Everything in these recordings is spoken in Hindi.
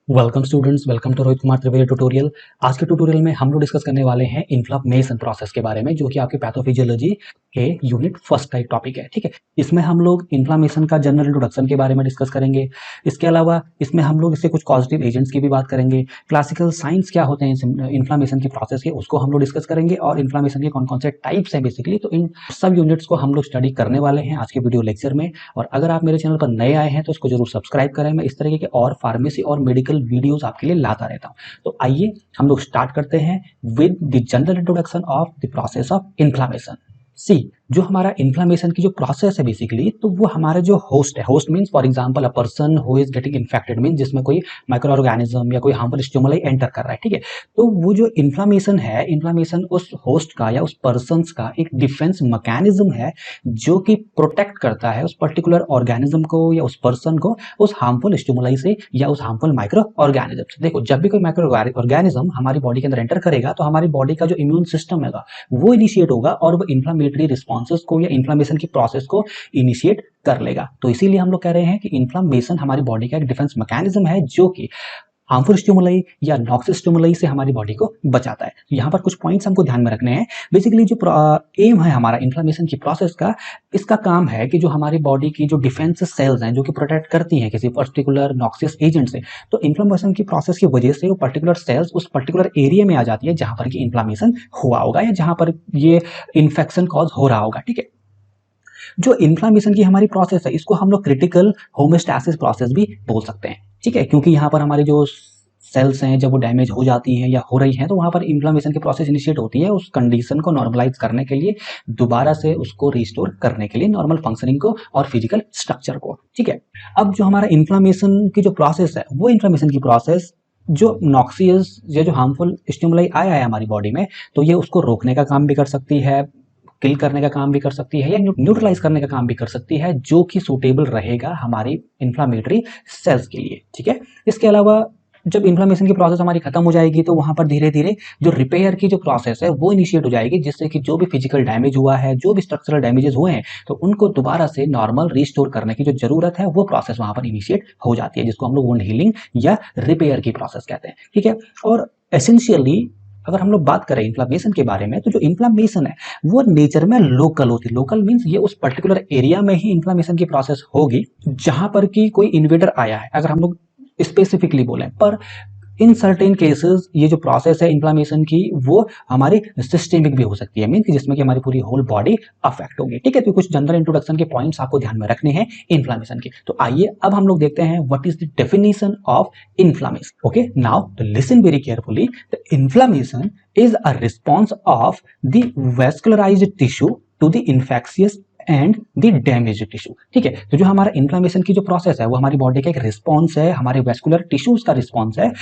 Welcome students, welcome to Rohit Kumar Trivedi tutorial. आज के ट्यूटोरियल में हम लोग डिस्कस करने वाले हैं इन्फ्लामेशन प्रोसेस के बारे में, जो कि आपके पैथोफिजियोलॉजी के यूनिट फर्स्ट का एक टॉपिक है। ठीक है, इसमें हम लोग इन्फ्लामेशन का जनरल इंट्रोडक्शन के बारे में डिस्कस करेंगे। इसके अलावा इसमें हम लोग इससे कुछ पॉजिटिव एजेंट्स की भी बात करेंगे। क्लासिकल साइंस क्या होते हैं इन्फ्लामेशन की प्रोसेस के, उसको हम लोग डिस्कस करेंगे, और इन्फ्लामेशन के कौन कौन से टाइप्स हैं बेसिकली। तो इन सब यूनिट्स को हम लोग स्टडी करने वाले हैं आज के वीडियो लेक्चर में। और अगर आप मेरे चैनल पर नए आए हैं तो इसको जरूर सब्सक्राइब करें। मैं इस तरीके के और फार्मेसी और मेडिकल वीडियोस आपके लिए लाता रहता हूं। तो आइए हम लोग स्टार्ट करते हैं with the general introduction of the process of inflammation. See, जो हमारा इन्फ्लामेशन की जो प्रोसेस है बेसिकली, तो वो हमारा जो होस्ट है, host means for example a person who is getting infected, means जिसमें कोई माइक्रो ऑर्गेनिज्म या कोई हार्मफुल स्टिमुलाई एंटर कर रहा है। ठीक है, तो वो जो इन्फ्लामेशन है, इन्फ्लामेशन उस होस्ट का या उस पर्सन का एक डिफेंस मैकेनिज्म है जो कि प्रोटेक्ट करता है उस पर्टिकुलर ऑर्गेनिज्म को या उस पर्सन को उस हार्मफुल स्टिमुलाई से या उस हार्मफुल माइक्रो ऑर्गेनिज्म से। देखो, जब भी कोई माइक्रो ऑर्गेनिज्म हमारी बॉडी के अंदर एंटर करेगा तो हमारी बॉडी का जो इम्यून सिस्टम है वो इनिशिएट होगा और वो इन्फ्लामेटरी रिस्पॉन्सेस को या इन्फ्लामेशन की प्रोसेस को इनिशिएट कर लेगा। तो इसीलिए हम लोग कह रहे हैं कि इन्फ्लामेशन हमारी बॉडी का एक डिफेंस मैकेनिज्म है जो कि हार्मफुल स्टिमुलाई या नॉक्सियस स्टिमुलाई से हमारी बॉडी को बचाता है। यहाँ पर कुछ पॉइंट्स हमको ध्यान में रखने हैं। बेसिकली जो एम है हमारा इन्फ्लामेशन की प्रोसेस का, इसका काम है कि जो हमारी बॉडी की जो डिफेंस सेल्स हैं जो कि प्रोटेक्ट करती हैं किसी पर्टिकुलर नॉक्सियस एजेंट से, तो इन्फ्लामेशन की प्रोसेस की वजह से वो पर्टिकुलर सेल्स उस पर्टिकुलर एरिया में आ जाती है जहां पर कि इन्फ्लामेशन हुआ होगा या जहां पर ये इन्फेक्शन कॉज हो रहा होगा। ठीक है, जो इन्फ्लामेशन की हमारी प्रोसेस है इसको हम लोग क्रिटिकल होमोस्टैसिस प्रोसेस भी बोल सकते हैं। ठीक है, क्योंकि यहाँ पर हमारी जो सेल्स हैं जब वो डैमेज हो जाती हैं या हो रही हैं तो वहाँ पर इन्फ्लामेशन की प्रोसेस इनिशिएट होती है उस कंडीशन को नॉर्मलाइज करने के लिए, दोबारा से उसको रिस्टोर करने के लिए नॉर्मल फंक्शनिंग को और फिजिकल स्ट्रक्चर को। ठीक है, अब जो हमारा इन्फ्लामेशन की जो प्रोसेस है वो इन्फ्लामेशन की प्रोसेस जो नॉक्सियस या जो हार्मफुल स्टिमुलाई आया है हमारी बॉडी में, तो ये उसको रोकने का काम भी कर सकती है, किल करने का काम भी कर सकती है या न्यूट्रलाइज करने का काम भी कर सकती है, जो कि सूटेबल रहेगा हमारी इन्फ्लामेटरी सेल्स के लिए। ठीक है, इसके अलावा जब इन्फ्लामेशन की प्रोसेस हमारी खत्म हो जाएगी तो वहां पर धीरे धीरे जो रिपेयर की जो प्रोसेस है वो इनिशिएट हो जाएगी, जिससे कि जो भी फिजिकल डैमेज हुआ है, जो भी स्ट्रक्चरल डैमेजेस हुए हैं, तो उनको दोबारा से नॉर्मल रिस्टोर करने की जो जरूरत है वो प्रोसेस वहां पर इनिशिएट हो जाती है, जिसको हम लोग वुंड हीलिंग या रिपेयर की प्रोसेस कहते हैं। ठीक है, और एसेंशियली अगर हम लोग बात करें इन्फ्लामेशन के बारे में, तो जो इन्फ्लामेशन है वो नेचर में लोकल होती है। लोकल मींस ये उस पर्टिकुलर एरिया में ही इन्फ्लामेशन की प्रोसेस होगी जहां पर कि कोई इन्वेडर आया है, अगर हम लोग स्पेसिफिकली बोलें। पर इन सर्टेन केसेस ये जो प्रोसेस है इन्फ्लामेशन की वो हमारी सिस्टेमिक भी हो सकती है, मीन जिसमें कि हमारी पूरी होल बॉडी अफेक्ट होगी। ठीक है, तो कुछ जनरल इंट्रोडक्शन के पॉइंट्स आपको ध्यान में रखने हैं इन्फ्लामेशन के। तो आइए अब हम लोग देखते हैं what is the definition of inflammation. Okay, now listen very carefully. The inflammation is a response of the vascularized tissue to the infectious and the damage tissue. ठीक है, तो जो हमारा इन्फ्लामेशन की जो प्रोसेस है वो हमारी बॉडी का एक रिस्पॉन्स है, हमारे वेस्कुलर टिश्यूज का रिस्पॉन्स है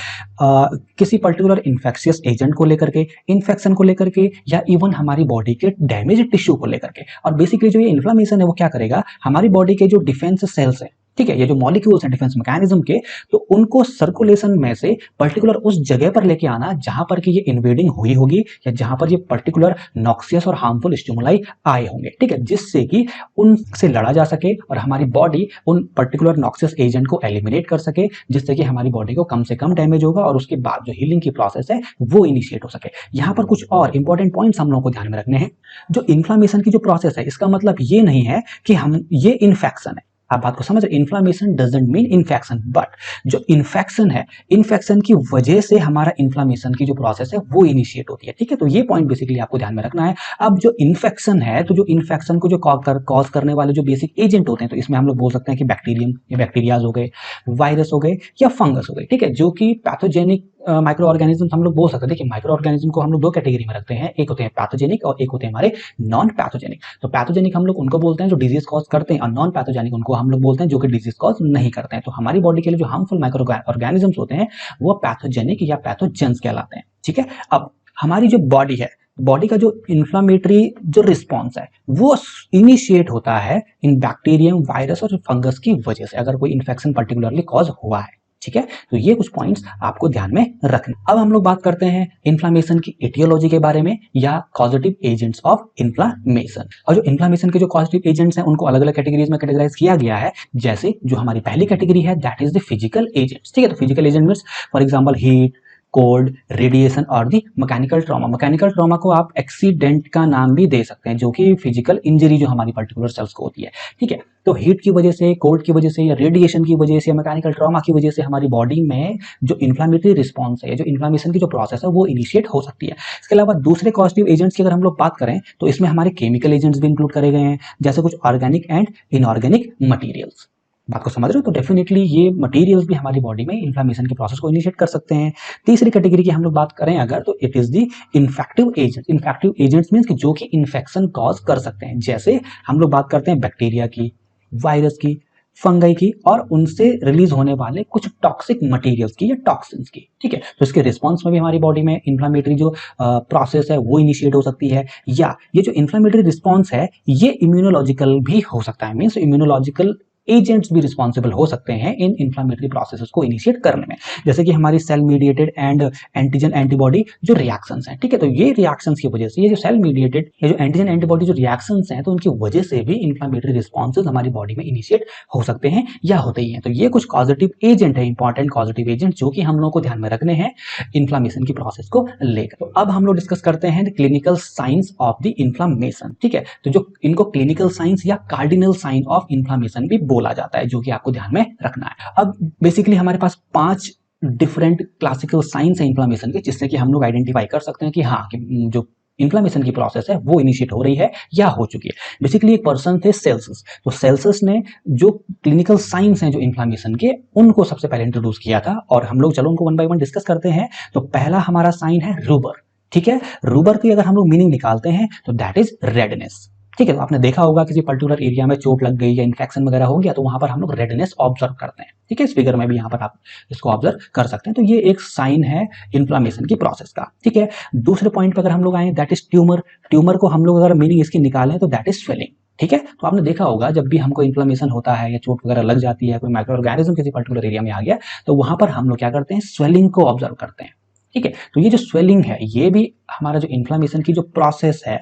किसी पर्टिकुलर इन्फेक्शियस एजेंट को लेकर के, इन्फेक्शन को लेकर के, या इवन हमारी बॉडी के डैमेज टिश्यू को लेकर के। और बेसिकली जो ये इन्फ्लामेशन है वो क्या करेगा, हमारी बॉडी के जो डिफेंस सेल्स है, ठीक है, ये जो मॉलिक्यूल्स हैं डिफेंस मैकेनिज्म के, तो उनको सर्कुलेशन में से पर्टिकुलर उस जगह पर लेके आना जहां पर कि ये इन्वेडिंग हुई होगी या जहां पर ये पर्टिकुलर नॉक्सियस और हार्मफुल स्टिमुलाई आए होंगे। ठीक है, जिससे कि उनसे लड़ा जा सके और हमारी बॉडी उन पर्टिकुलर नॉक्सियस एजेंट को एलिमिनेट कर सके, जिससे कि हमारी बॉडी को कम से कम डैमेज होगा और उसके बाद जो हीलिंग की प्रोसेस है वो इनिशिएट हो सके। यहां पर कुछ और इंपॉर्टेंट पॉइंट्स हम लोगों को ध्यान में रखने हैं। जो इन्फ्लामेशन की जो प्रोसेस है इसका मतलब ये नहीं है कि हम ये इन्फेक्शन है, आप बात को समझ रहे, inflammation doesn't mean infection, but जो इन्फेक्शन है, इन्फेक्शन की वजह से हमारा इन्फ्लामेशन की जो प्रोसेस है वो इनिशिएट होती है। ठीक है, तो ये पॉइंट बेसिकली आपको ध्यान में रखना है। अब जो इन्फेक्शन है, तो जो इन्फेक्शन को जो कॉज करने वाले जो बेसिक एजेंट होते हैं, तो इसमें हम लोग बोल सकते हैं कि बैक्टीरियम या बैक्टीरियाज हो गए, वायरस हो गए या फंगस हो गए। ठीक है, जो कि पैथोजेनिक माइक्रो ऑर्गेनिज्म हम लोग बोल सकते हैं। देखिए, माइक्रो ऑर्गेनिज्म को हम लोग दो कैटेगरी में रखते हैं, एक होते हैं पैथोजेनिक और एक होते हैं हमारे नॉन पैथोजेनिक। तो पैथोजेनिक हम लोग उनको बोलते हैं जो डिजीज कॉज करते हैं, और नॉन पैथोजेनिक उनको हम लोग बोलते हैं जो कि डिजीज कॉज नहीं करते हैं। तो हमारी बॉडी के लिए जो हार्मफुल माइक्रो ऑर्गेनिजम्स होते हैं वो पैथोजेनिक या पैथोजेंस कहलाते हैं। ठीक है, अब हमारी जो बॉडी है, बॉडी का जो इन्फ्लामेटरी जो रिस्पॉन्स है वो इनिशिएट होता है इन बैक्टीरियम, वायरस और फंगस की वजह से, अगर कोई इन्फेक्शन पर्टिकुलरली कॉज हुआ है। ठीक है, तो ये कुछ पॉइंट्स आपको ध्यान में रखना। अब हम लोग बात करते हैं इन्फ्लामेशन की एटियोलॉजी के बारे में या कॉजेटिव एजेंट्स ऑफ इन्फ्लामेशन। और जो इन्फ्लामेशन के जो कॉजेटिव एजेंट्स हैं उनको अलग अलग कैटेगरीज में कैटेगराइज किया गया है। जैसे जो हमारी पहली कैटेगरी है that is the physical agents, ठीक है। तो physical agent means for example heat, cold, radiation और दी मैकेनिकल ट्रॉमा। मैकेनिकल ट्रॉमा को आप एक्सीडेंट का नाम भी दे सकते हैं, जो कि फिजिकल इंजरी जो हमारी पर्टिकुलर सेल्स को होती है, ठीक है। तो हीट की वजह से, कोल्ड की वजह से या रेडिएशन की वजह से या मैकेनिकल ट्रॉमा की वजह से हमारी बॉडी में जो इन्फ्लामेटरी रिस्पॉन्स है, जो इन्फ्लामेशन की जो प्रोसेस है वो इनिशिएट हो सकती है। इसके अलावा दूसरे पॉजिटिव एजेंट्स की अगर हम लोग बात करें तो इसमें हमारे केमिकल एजेंट्स भी इंक्लूड करे गए हैं, जैसे कुछ ऑर्गेनिक एंड इनऑर्गेनिक मटीरियल्स। बात को समझ रहे हो? तो डेफिनेटली ये मटेरियल्स भी हमारी बॉडी में इन्फ्लामेशन के प्रोसेस को इनिशिएट कर सकते हैं। तीसरी कैटेगरी की हम लोग बात करें अगर, तो it is the infective agent. Infective agents means कि जो कि इन्फेक्शन कॉज कर सकते हैं। जैसे हम लोग बात करते हैं बैक्टीरिया की, वायरस की, फंगई की और उनसे रिलीज होने वाले कुछ टॉक्सिक मटेरियल्स की या टॉक्सिन्स की, ठीक है। तो इसके रिस्पॉन्स में भी हमारी बॉडी में इन्फ्लामेटरी जो प्रोसेस है वो इनिशिएट हो सकती है। या ये जो इन्फ्लामेटरी रिस्पॉन्स है ये इम्यूनोलॉजिकल भी हो सकता है, मींस इम्यूनोलॉजिकल एजेंट्स भी रिस्पॉन्सिबल हो सकते हैं इन इन्फ्लामेटरी प्रोसेसेस को इनिशिएट करने में। जैसे कि हमारी cell mediated and antigen antibody जो रिएक्शंस हैं, ठीक है। तो ये रिएक्शंस की वजह से, ये जो सेल मीडिएटेड ये जो एंटीजन एंटीबॉडी जो रिएक्शंस हैं, तो उनकी वजह से भी इन्फ्लामेटरी रिस्पॉन्सेज हमारी बॉडी में इनिशिएट हो सकते हैं या होते ही हैं। तो ये कुछ पॉजिटिव एजेंट है, इंपॉर्टेंट पॉजिटिव एजेंट जो कि हम लोग को ध्यान में रखने हैं इन्फ्लामेशन की प्रोसेस को लेकर। तो अब हम लोग डिस्कस करते हैं clinical science of the inflammation, ठीक है। तो जो इनको क्लिनिकल साइंस या कार्डिनल साइन ऑफ इन्फ्लामेशन भी बोला जाता है, जो कि आपको ध्यान में रखना है। अब बेसिकली हमारे पास 5 डिफरेंट क्लासिकल साइंस है इन्फ्लामेशन के, जिससे कि हम लोग आइडेंटिफाई कर सकते हैं कि हाँ, कि जो इन्फ्लामेशन की प्रोसेस है वो इनिशिएट हो रही है या हो चुकी है। बेसिकली एक पर्सन थे सेल्सियस, तो सेल्सियस ने जो क्लिनिकल साइंस हैं जो इन्फ्लामेशन के, उनको सबसे पहले इंट्रोड्यूस किया था। और हम लोग चलो उनको वन बाय वन डिस्कस करते हैं। तो पहला हमारा साइन है रूबर, ठीक है। रूबर की अगर हम लोग मीनिंग निकालते हैं तो दैट इज रेडनेस, ठीक है। तो आपने देखा होगा किसी पर्टिकुलर एरिया में चोट लग गई या इन्फेक्शन वगैरह हो गया तो वहां पर हम लोग रेडनेस ऑब्जर्व करते हैं, ठीक है। इस फिगर में भी यहाँ पर आप इसको ऑब्जर्व कर सकते हैं। तो ये एक साइन है इन्फ्लामेशन की प्रोसेस का, ठीक है। दूसरे पॉइंट पर अगर हम लोग आए दैट इज ट्यूमर। ट्यूमर को हम लोग अगर मीनिंग इसकी निकालें तो दैट इज स्वेलिंग, ठीक है। तो आपने देखा होगा जब भी हमको इन्फ्लामेशन होता है या चोट वगैरह लग जाती है, कोई माइक्रो ऑर्गेनिज्म किसी पर्टिकुलर एरिया में आ गया, तो वहां पर हम लोग क्या करते हैं, स्वेलिंग को ऑब्जर्व करते हैं, ठीक है। तो ये जो स्वेलिंग है ये भी हमारा जो इन्फ्लामेशन की जो प्रोसेस है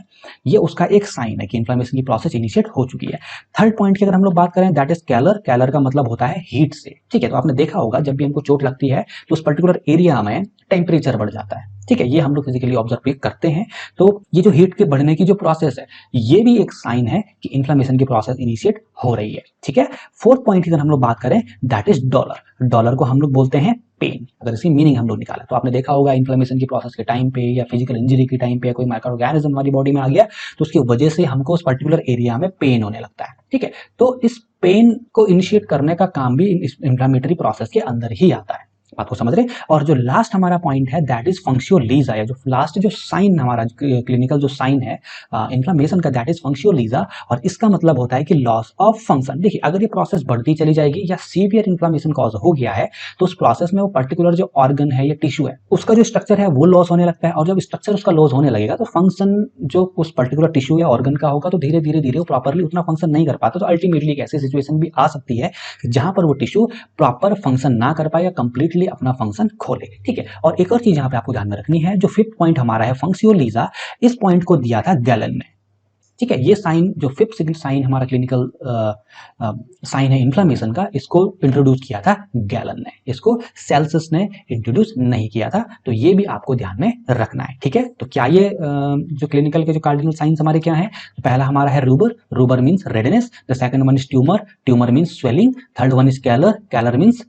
ये उसका एक साइन है कि इन्फ्लामेशन की प्रोसेस इनिशिएट हो चुकी है। थर्ड पॉइंट की अगर हम लोग बात करें दैट इज कैलर। कैलर का मतलब होता है हीट से, ठीक है। तो आपने देखा होगा जब भी हमको चोट लगती है तो उस पर्टिकुलर एरिया में टेम्परेचर बढ़ जाता है, ठीक है। ये हम लोग फिजिकली ऑब्जर्व करते हैं। तो ये जो हीट के बढ़ने की जो प्रोसेस है ये भी एक साइन है कि इन्फ्लामेशन की प्रोसेस इनिशिएट हो रही है, ठीक है। फोर्थ पॉइंट की अगर हम लोग बात करें दैट इज डॉलर। डॉलर को हम लोग बोलते हैं पेन। अगर इसकी मीनिंग हम लोग निकालें तो आपने देखा होगा इन्फ्लेमेशन की प्रोसेस के टाइम पे या फिजिकल इंजरी के टाइम पे या कोई माइक्रो ऑर्गेनिज्म हमारी बॉडी में आ गया तो उसकी वजह से हमको उस पर्टिकुलर एरिया में पेन होने लगता है, ठीक है। तो इस पेन को इनिशिएट करने का काम भी इस इन्फ्लेमेटरी प्रोसेस के अंदर ही आता है। बात को समझ रहे। और जो लास्ट हमारा पॉइंट है दैट इज फंक्शियोलीजा, या जो लास्ट जो साइन हमारा क्लिनिकल जो साइन है इन्फ्लेमेशन का दैट इज फंक्शियोलीजा। और इसका मतलब होता है कि लॉस ऑफ फंक्शन। देखिए अगर ये प्रोसेस बढ़ती चली जाएगी या सीवियर इन्फ्लेमेशन कॉज हो गया है तो उस प्रोसेस में वो पर्टिकुलर जो ऑर्गन है या टिश्यू है उसका जो स्ट्रक्चर है वो लॉस होने लगता है। और जब स्ट्रक्चर उसका लॉस होने लगेगा तो फंक्शन जो उस पर्टिकुलर टिश्यू या ऑर्गन का होगा तो धीरे धीरे वो प्रॉपरली उतना फंक्शन नहीं कर पाता। तो अल्टीमेटली एक ऐसी सिचुएशन भी आ सकती है जहां पर वो टिश्यू प्रॉपर फंक्शन ना कर पाए या कंप्लीटली अपना फंक्शन खोले, ठीक है। और एक और चीज यहां पे आपको ध्यान में रखनी है, जो फिफ्थ पॉइंट हमारा है फंक्शियोलीजा, इस पॉइंट को दिया था गैलन ने, ठीक है। ये साइन जो फिफ्थ साइन हमारा क्लिनिकल साइन है इन्फ्लेमेशन का, इसको इंट्रोड्यूस किया था गैलन ने, इसको सेल्सियस ने इंट्रोड्यूस नहीं किया था। तो ये भी आपको ध्यान में रखना है, ठीक है। तो क्या ये जो क्लिनिकल के जो कार्डिनल साइंस हमारे क्या है, तो पहला हमारा है rubor. Rubor means redness. The second one is tumour. Tumour means swelling. Third one is calor. Calor means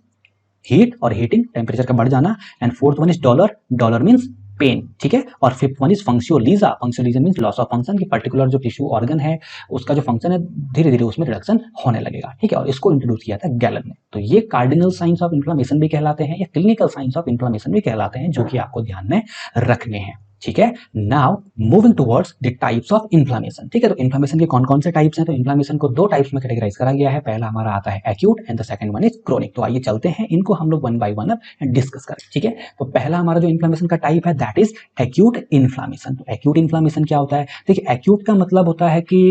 heat और हीटिंग, टेम्परेचर का बढ़ जाना। And fourth one is dolor. Dolor means pain, ठीक है। और fifth one is functio laesa. Functio laesa means loss of function, की पर्टिकुलर जो टिश्यू ऑर्गन है उसका जो फंक्शन है धीरे धीरे उसमें रिडक्शन होने लगेगा, ठीक है। और इसको इंट्रोड्यूस किया था गैलन ने। तो ये कार्डिनल साइंस ऑफ इन्फ्लेमेशन भी कहलाते हैं या क्लिनिकल साइंस ऑफ इन्फ्लेमेशन भी कहलाते हैं, जो कि आपको ध्यान में रखने हैं, ठीक है। Now moving towards the types of inflammation, ठीक है। तो इन्फ्लेमेशन के कौन कौन से टाइप्स हैं, तो इन्फ्लेमेशन को दो टाइप्स में कैटेगराइज करा गया है। पहला हमारा आता है acute and the second one is chronic. तो आइए चलते हैं इनको हम लोग वन बाय वन अब डिस्कस करें, ठीक है। तो पहला हमारा जो इन्फ्लेमेशन का टाइप है दैट इज एक्यूट इन्फ्लेमेशन। तो एक्यूट इन्फ्लेमेशन क्या होता है, देखिए एक्यूट का मतलब होता है कि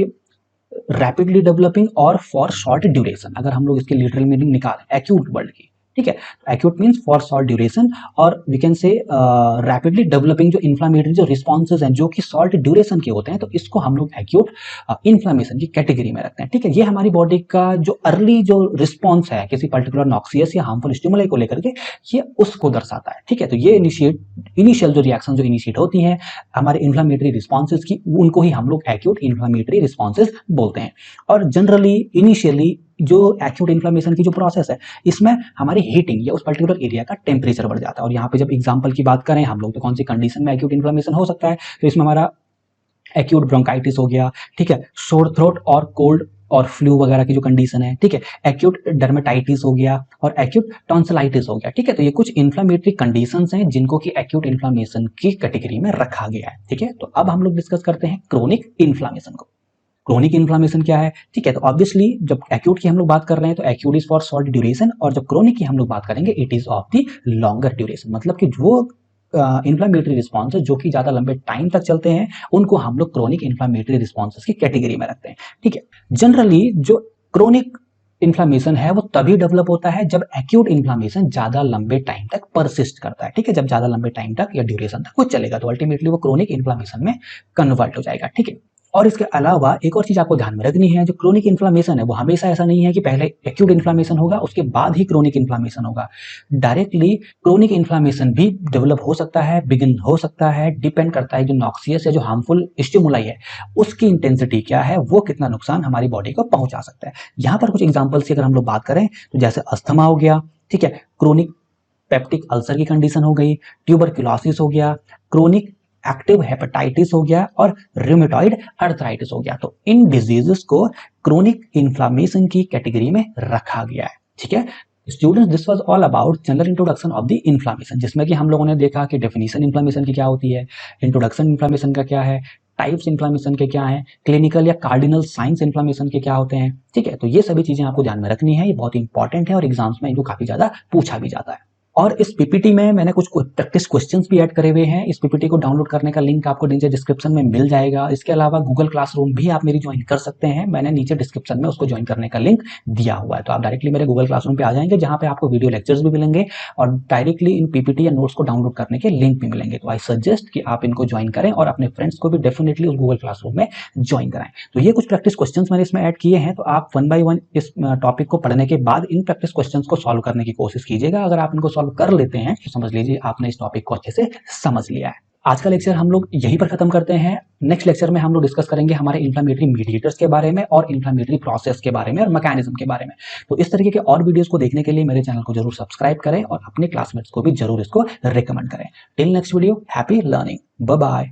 रैपिडली डेवलपिंग और फॉर शॉर्ट ड्यूरेशन। अगर हम लोग इसकी लिटरल मीनिंग निकालें एक्यूट वर्ड की, ठीक है। Acute means for short duration, और we can say rapidly developing जो इन्फ्लामेटरी जो रिस्पॉन्सेज हैं जो कि शॉर्ट ड्यूरेशन के होते हैं, तो इसको हम लोग एक्यूट इन्फ्लामेशन की कैटेगरी में रखते हैं। ठीक है, ये हमारी बॉडी का जो अर्ली जो रिस्पॉन्स है किसी पर्टिकुलर नॉक्सियस या हार्मफुल स्टिमुलाई को लेकर के, ये उसको दर्शाता है। ठीक है, तो ये इनिशियल जो रिएक्शन जो इनिशिएट होती है हमारे इन्फ्लामेटरी रिस्पॉन्सेज की, उनको ही हम लोग एक्यूट इन्फ्लामेटरी रिस्पॉन्सेज बोलते हैं। और जनरली इनिशियली जो एक्यूट इन्फ्लेमेशन की जो प्रोसेस है, इसमें हमारी हीटिंग या उस पर्टिकुलर एरिया का टेम्परेचर बढ़ जाता है। और यहाँ पे जब एग्जांपल की बात करें हम लोग, तो कौन सी कंडीशन में एक्यूट इन्फ्लेमेशन हो सकता है, तो इसमें हमारा एक्यूट ब्रोंकाइटिस हो गया, ठीक है, शोर थ्रोट और कोल्ड और फ्लू वगैरह की जो कंडीशन है, ठीक है, एक्यूट डर्मेटाइटिस हो गया और एक्यूट टॉन्सिलाइटिस हो गया। ठीक है, तो ये कुछ इन्फ्लेमेटरी कंडीशंस हैं जिनको कि एक्यूट इन्फ्लेमेशन की कैटेगरी में रखा गया है। ठीक है, तो अब हम लोग डिस्कस करते हैं क्रोनिक इन्फ्लेमेशन को। क्रोनिक इन्फ्लेमेशन क्या है? ठीक है, तो ऑब्वियसली जब एक्यूट की हम लोग बात कर रहे हैं तो acute is for short duration, और जब क्रोनिक की हम लोग बात करेंगे it is of the longer duration. मतलब कि जो इन्फ्लेमेटरी रिस्पॉन्स जो कि ज्यादा लंबे टाइम तक चलते हैं उनको हम लोग क्रोनिक इन्फ्लेमेटरी रिस्पॉन्सेस की कैटेगरी में रखते हैं। ठीक है, जनरली जो क्रोनिक इन्फ्लेमेशन है वो तभी डेवलप होता है जब एक्यूट इन्फ्लेमेशन ज्यादा लंबे टाइम तक परसिस्ट करता है। ठीक है, जब ज्यादा लंबे टाइम तक या ड्यूरेशन तक वो चलेगा तो अल्टीमेटली वो क्रोनिक इन्फ्लेमेशन में कन्वर्ट हो जाएगा। ठीक है, और इसके अलावा एक और चीज आपको ध्यान में रखनी है, जो क्रोनिक इन्फ्लेमेशन है वो हमेशा ऐसा नहीं है कि पहले एक्यूट इन्फ्लेमेशन होगा उसके बाद ही क्रोनिक इन्फ्लेमेशन होगा। डायरेक्टली क्रोनिक इन्फ्लेमेशन भी डेवलप हो सकता है, बिगिन हो सकता है, डिपेंड करता है जो नॉक्सियस या जो हार्मफुल स्टिमुलाई है उसकी इंटेंसिटी क्या है, वो कितना नुकसान हमारी बॉडी को पहुंचा सकता है। यहाँ पर कुछ एग्जाम्पल्स की अगर हम लोग बात करें तो जैसे अस्थमा हो गया, ठीक है, क्रोनिक पेप्टिक अल्सर की कंडीशन हो गई, ट्यूबरक्लोसिस हो गया, क्रोनिक एक्टिव हेपेटाइटिस हो गया और रूमेटॉइड अर्थराइटिस हो गया। तो इन डिजीजेस को क्रोनिक इन्फ्लेमेशन की कैटेगरी में रखा गया है। ठीक है students, this was all about general introduction of the inflammation, जिसमें कि हम लोगों ने देखा कि डेफिनेशन इन्फ्लेमेशन की क्या होती है, इंट्रोडक्शन इन्फ्लेमेशन का क्या है, टाइप्स इन्फ्लेमेशन के क्या हैं, क्लिनिकल या कार्डिनल साइंस इन्फ्लेमेशन के क्या होते हैं। ठीक है, तो ये सभी चीजें आपको ध्यान में रखनी है, ये बहुत इंपॉर्टेंट है और एग्जाम्स में इनको काफी ज्यादा पूछा भी जाता है। और इस पीपीटी में मैंने कुछ प्रैक्टिस क्वेश्चंस भी ऐड करे हुए हैं। इस पीपीटी को डाउनलोड करने का लिंक आपको नीचे डिस्क्रिप्शन में मिल जाएगा। इसके अलावा गूगल क्लासरूम भी आप मेरी ज्वाइन कर सकते हैं, मैंने नीचे डिस्क्रिप्शन में उसको ज्वाइन करने का लिंक दिया हुआ है। तो आप डायरेक्टली मेरे गूगल क्लासरूम पे आ जाएंगे जहां पे आपको वीडियो लेक्चर्स भी मिलेंगे और डायरेक्टली इन पीपीटी या नोट्स को डाउनलोड करने के लिंक भी मिलेंगे। तो आई सजेस्ट कि आप इनको ज्वाइन करें और अपने फ्रेंड्स को भी डेफिनेटली उस गूगल क्लासरूम में ज्वाइन कराएं। तो ये कुछ प्रैक्टिस क्वेश्चंस मैंने इसमें ऐड किए हैं, तो आप वन बाय वन इस टॉपिक को पढ़ने के बाद इन प्रैक्टिस क्वेश्चंस को सॉल्व करने की कोशिश कीजिएगा। अगर आप इनको सॉल्व कर लेते हैं तो समझ लीजिए आपने इस टॉपिक को अच्छे से समझ लिया है। आज का लेक्चर हम लोग यहीं पर खत्म करते हैं। नेक्स्ट लेक्चर में हम लोग डिस्कस करेंगे हमारे इन्फ्लेमेटरी मीडिएटर्स के बारे में और इन्फ्लेमेटरी प्रोसेस के बारे में और मैकेनिज्म के बारे में। तो इस तरीके के और वीडियोस को देखने के लिए मेरे चैनल को जरूर सब्सक्राइब करें और अपने क्लासमेट्स को भी जरूर इसको रिकमेंड करें। Till next video, happy learning, bye bye.